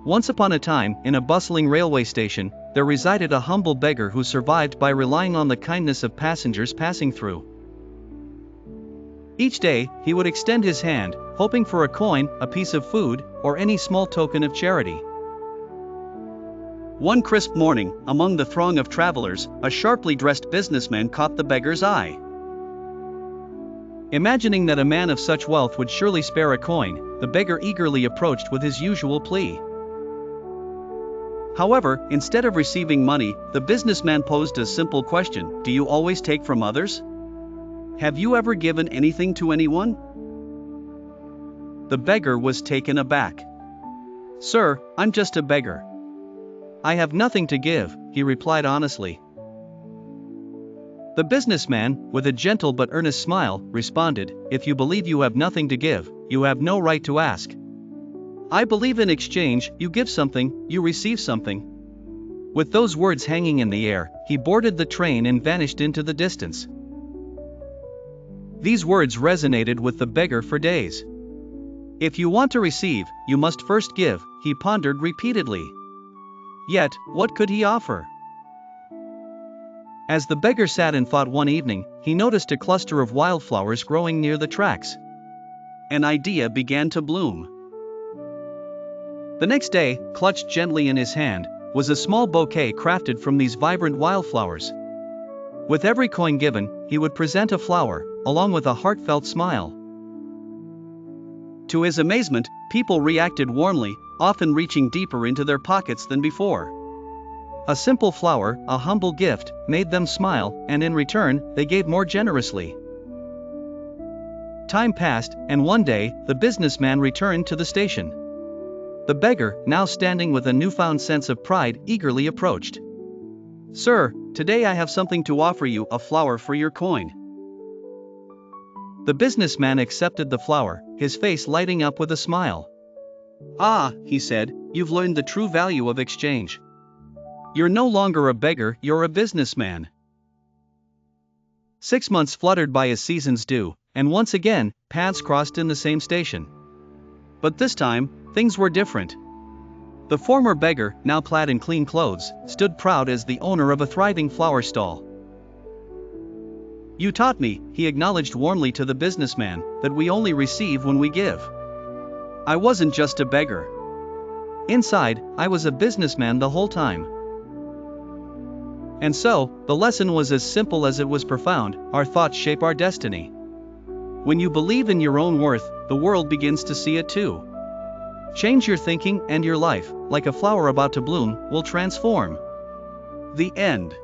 Once upon a time, in a bustling railway station, there resided a humble beggar who survived by relying on the kindness of passengers passing through. Each day, he would extend his hand, hoping for a coin, a piece of food, or any small token of charity. One crisp morning, among the throng of travelers, a sharply dressed businessman caught the beggar's eye. Imagining that a man of such wealth would surely spare a coin, the beggar eagerly approached with his usual plea. However, instead of receiving money, the businessman posed a simple question: do you always take from others? Have you ever given anything to anyone? The beggar was taken aback. "Sir, I'm just a beggar. I have nothing to give," he replied honestly. The businessman, with a gentle but earnest smile, responded, "If you believe you have nothing to give, you have no right to ask. I believe in exchange, you give something, you receive something." With those words hanging in the air, he boarded the train and vanished into the distance. These words resonated with the beggar for days. "If you want to receive, you must first give," he pondered repeatedly. Yet, what could he offer? As the beggar sat and thought one evening, he noticed a cluster of wildflowers growing near the tracks. An idea began to bloom. The next day, clutched gently in his hand, was a small bouquet crafted from these vibrant wildflowers. With every coin given, he would present a flower, along with a heartfelt smile. To his amazement, people reacted warmly, often reaching deeper into their pockets than before. A simple flower, a humble gift, made them smile, and in return, they gave more generously. Time passed, and one day, the businessman returned to the station. The beggar, now standing with a newfound sense of pride, eagerly approached. "Sir, today I have something to offer you, a flower for your coin." The businessman accepted the flower, his face lighting up with a smile. "Ah," he said, "you've learned the true value of exchange. You're no longer a beggar, you're a businessman." 6 months fluttered by as seasons do, and once again, paths crossed in the same station. But this time, things were different. The former beggar, now clad in clean clothes, stood proud as the owner of a thriving flower stall. "You taught me," he acknowledged warmly to the businessman, "that we only receive when we give. I wasn't just a beggar. Inside, I was a businessman the whole time." And so, the lesson was as simple as it was profound: our thoughts shape our destiny. When you believe in your own worth, the world begins to see it too. Change your thinking, and your life, like a flower about to bloom, will transform. The end.